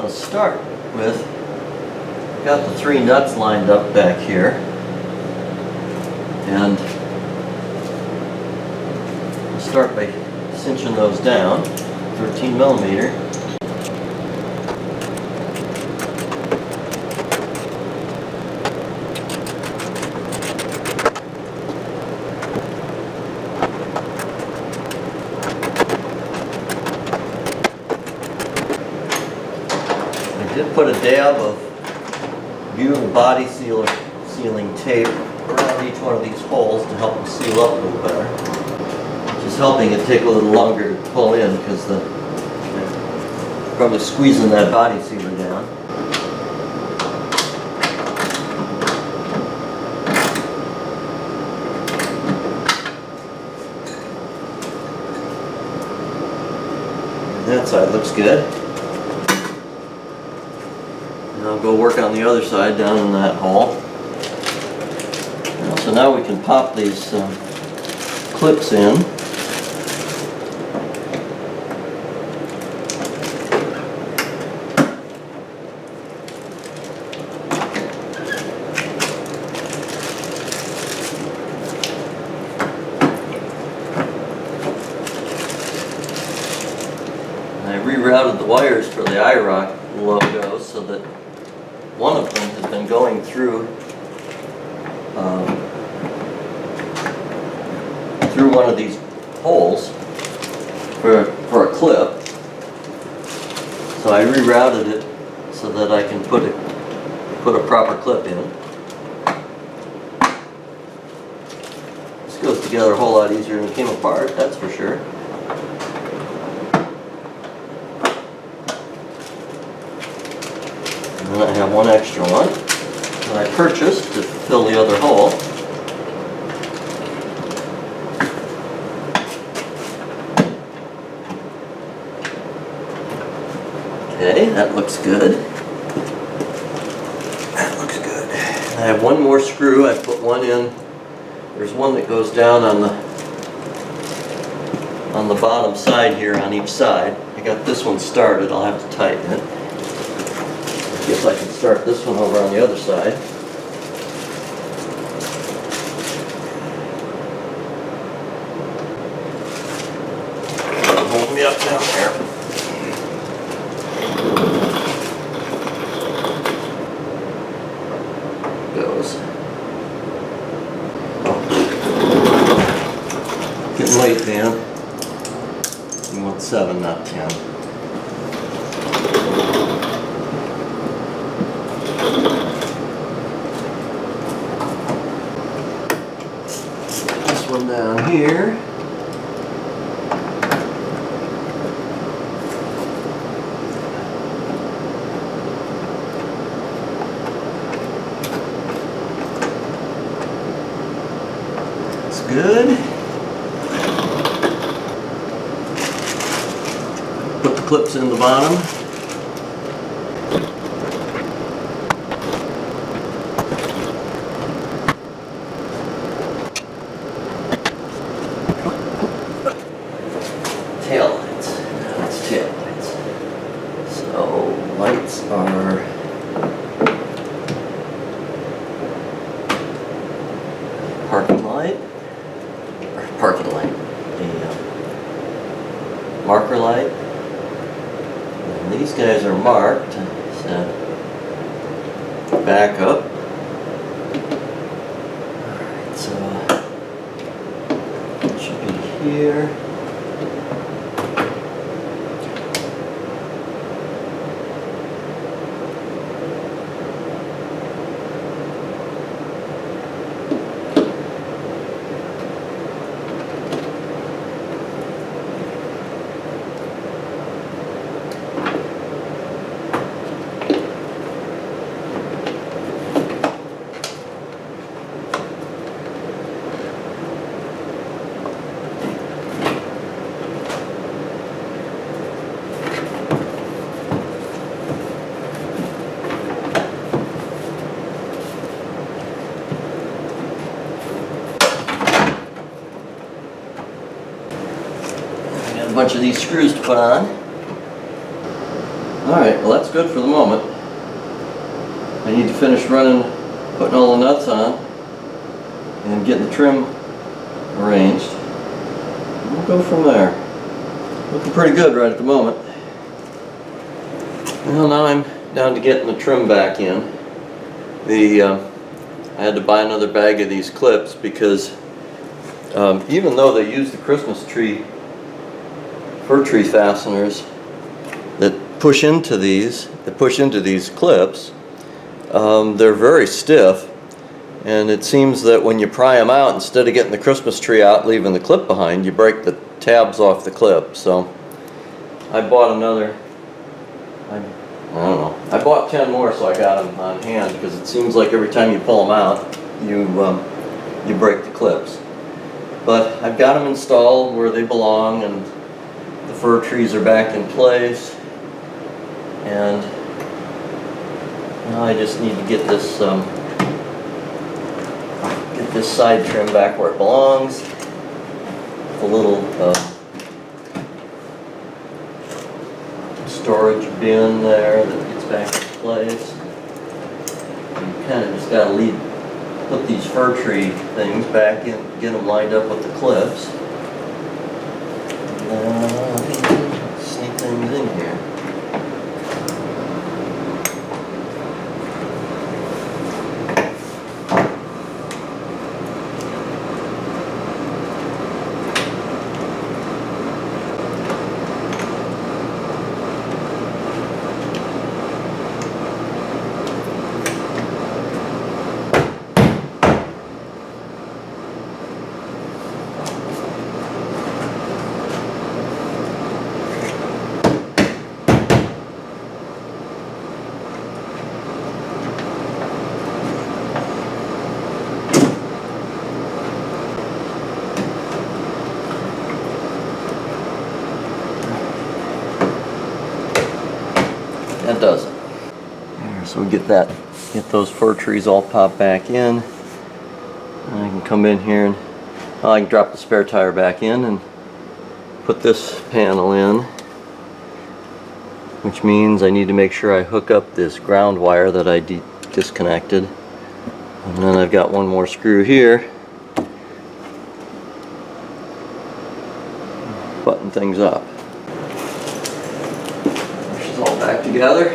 going to start with, I've got the 3 nuts lined up back here, and I'll start by cinching those down, 13 millimeter. I did put a dab of butyl body sealing tape around each one of these holes to help them seal up a little better. Which is helping it take a little longer to pull in because probably squeezing that body sealer down. That side looks good. And I'll go work on the other side down in that hole. So now we can pop these clips in. I rerouted the wires for the IROC logo so that one of them has been going through one of these holes for a clip. So I rerouted it so that I can put a proper clip in. This goes together a whole lot easier than it came apart, that's for sure. And then I have one extra one that I purchased to fill the other hole. Okay, that looks good. That looks good. I have one more screw. I put one in. There's one that goes down on the bottom side here on each side. I got this one started. I'll have to tighten it. I guess I can start this one over on the other side. Hold me up down there. Goes. Getting late, man. You want 7, not 10. This one down here. That's good. Put the clips in the bottom. Taillights. Now it's taillights. So lights are parking light, the marker light. And these guys are marked. So back up. Alright, so it should be here. A bunch of these screws to put on. Alright, well that's good for the moment. I need to finish running, putting all the nuts on, and getting the trim arranged. We'll go from there. Looking pretty good right at the moment. Well, now I'm down to getting the trim back in. I had to buy another bag of these clips because even though they use the Christmas tree, fir tree fasteners that push into these clips, they're very stiff, and it seems that when you pry them out, instead of getting the Christmas tree out, leaving the clip behind, you break the tabs off the clip. So I bought another. I don't know. I bought 10 more, so I got them on hand because it seems like every time you pull them out, you break the clips. But I've got them installed where they belong, and the fir trees are back in place. And now I just need to get this side trim back where it belongs. The little storage bin there that gets back in place. You kind of just got to put these fir tree things back in, get them lined up with the clips. And sneak things in here. That does it. There, so we get those fir trees all popped back in. And I can come in here and I can drop the spare tire back in and put this panel in, which means I need to make sure I hook up this ground wire that I disconnected. And then I've got one more screw here. Button things up. All back together.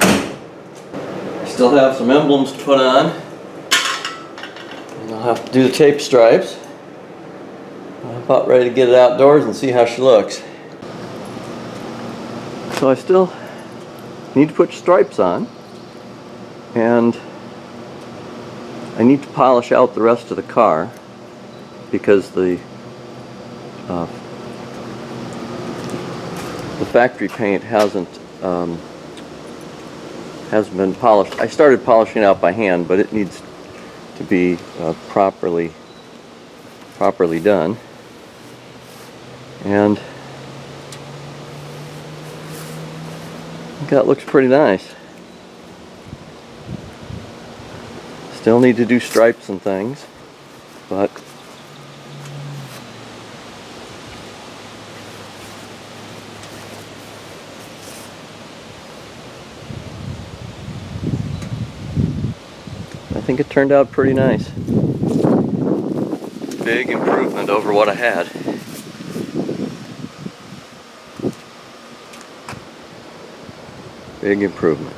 I still have some emblems to put on, and I'll have to do the tape stripes. I'm about ready to get it outdoors and see how she looks. So I still need to put stripes on, and I need to polish out the rest of the car because the factory paint hasn't been polished. I started polishing it out by hand, but it needs to be properly done. And I think that looks pretty nice. Still need to do stripes and things, but I think it turned out pretty nice. Big improvement over what I had. Big improvement.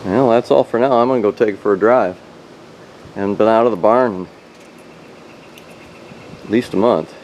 Well, that's all for now. I'm going to go take it for a drive. I haven't been out of the barn in at least a month.